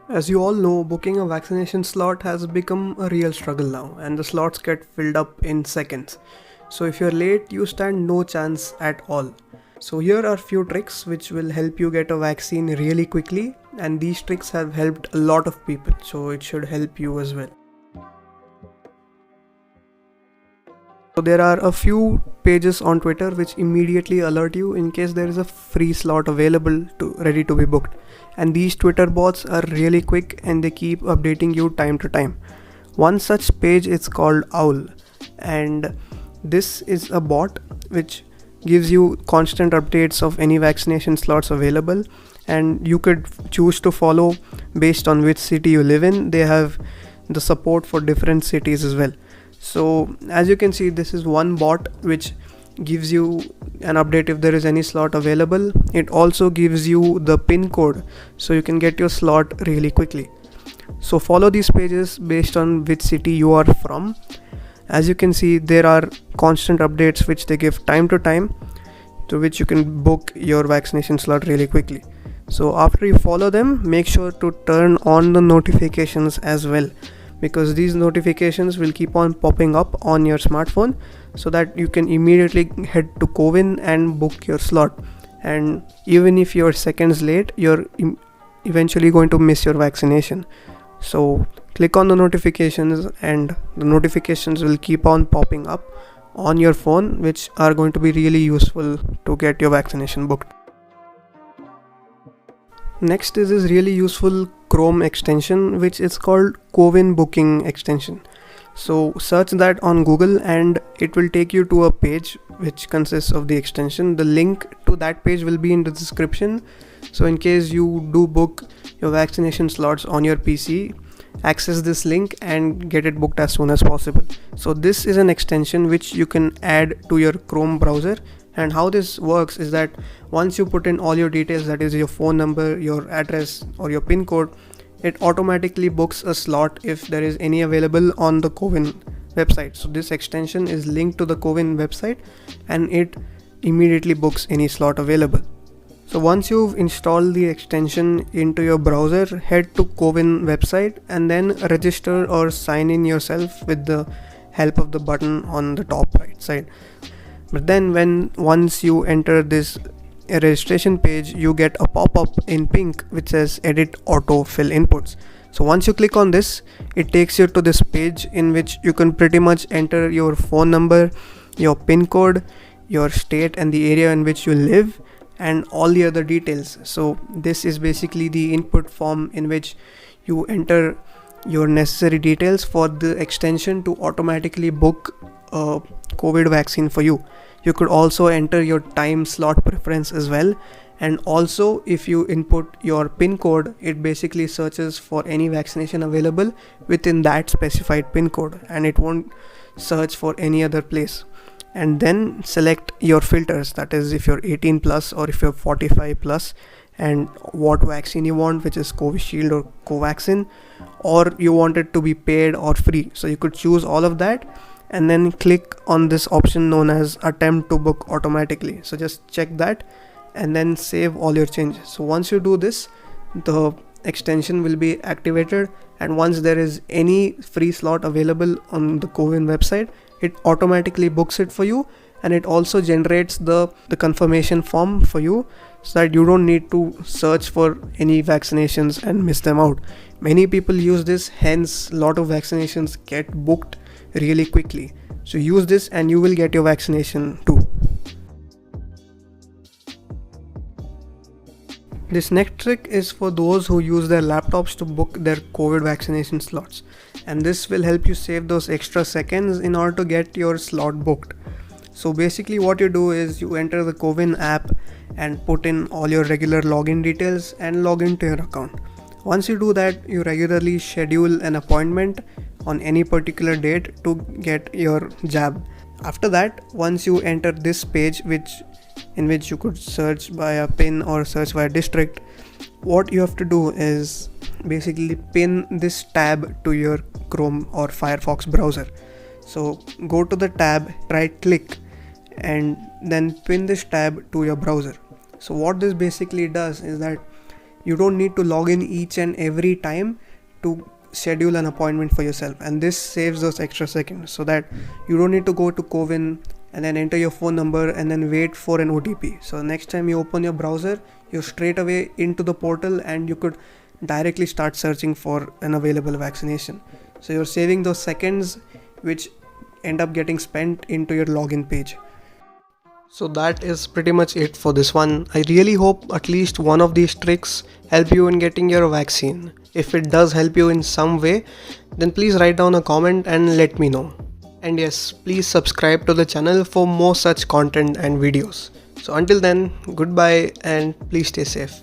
As you all know, booking a vaccination slot has become a real struggle now, and the slots get filled up in seconds. So if you're late, you stand no chance at all. So here are few tricks which will help you get a vaccine really quickly, and these tricks have helped a lot of people, so it should help you as well. So there are a few pages on Twitter which immediately alert you in case there is a free slot available ready to be booked. And these Twitter bots are really quick and they keep updating you time to time. One such page is called Owl, and this is a bot which gives you constant updates of any vaccination slots available, and you could choose to follow based on which city you live in. They have the support for different cities as well. So as you can see, this is one bot which gives you an update if there is any slot available. It also gives you the pin code so you can get your slot really quickly. So follow these pages based on which city you are from. As you can see, there are constant updates which they give time to time, to which you can book your vaccination slot really quickly. So after you follow them, make sure to turn on the notifications as well, because these notifications will keep on popping up on your smartphone so that you can immediately head to Cowin and book your slot. And even if you're seconds late, you're eventually going to miss your vaccination. So click on the notifications and the notifications will keep on popping up on your phone, which are going to be really useful to get your vaccination booked. Next is this really useful Chrome extension which is called Cowin booking extension. So search that on Google and it will take you to a page which consists of the extension. The link to that page will be in the description. So in case you do book your vaccination slots on your PC, access this link and get it booked as soon as possible. So this is an extension which you can add to your Chrome browser. And how this works is that once you put in all your details, that is your phone number, your address or your pin code, it automatically books a slot if there is any available on the Cowin website. So this extension is linked to the Cowin website and it immediately books any slot available. So once you've installed the extension into your browser, head to Cowin website and then register or sign in yourself with the help of the button on the top right side. But then once you enter this registration page, you get a pop-up in pink which says edit auto fill inputs. So once you click on this, it takes you to this page in which you can pretty much enter your phone number, your pin code, your state and the area in which you live, and all the other details. So this is basically the input form in which you enter your necessary details for the extension to automatically book a COVID vaccine for you. You could also enter your time slot preference as well, and also if you input your pin code, it basically searches for any vaccination available within that specified pin code and it won't search for any other place. And then select your filters, that is if you're 18 plus or if you're 45 plus, and what vaccine you want, which is Covishield or Covaxin, or you want it to be paid or free. So you could choose all of that and then click on this option known as attempt to book automatically. So just check that and then save all your changes. So once you do this, the extension will be activated, and once there is any free slot available on the Cowin website, it automatically books it for you, and it also generates the confirmation form for you so that you don't need to search for any vaccinations and miss them out. Many people use this, hence a lot of vaccinations get booked really quickly. So use this and you will get your vaccination too. This next trick is for those who use their laptops to book their COVID vaccination slots, and this will help you save those extra seconds in order to get your slot booked. So basically what you do is you enter the Cowin app and put in all your regular login details and log into your account. Once you do that, you regularly schedule an appointment on any particular date to get your jab. After that, once you enter this page in which you could search by a pin or search by a district, what you have to do is basically pin this tab to your Chrome or Firefox browser. So go to the tab, right click and then pin this tab to your browser. So what this basically does is that you don't need to log in each and every time to schedule an appointment for yourself, and this saves those extra seconds, so that you don't need to go to Cowin and then enter your phone number and then wait for an OTP. So next time you open your browser, you're straight away into the portal and you could directly start searching for an available vaccination. So you're saving those seconds which end up getting spent into your login page. So that is pretty much it for this one. I really hope at least one of these tricks help you in getting your vaccine. If it does help you in some way, then please write down a comment and let me know. And yes, please subscribe to the channel for more such content and videos. So until then, goodbye and please stay safe.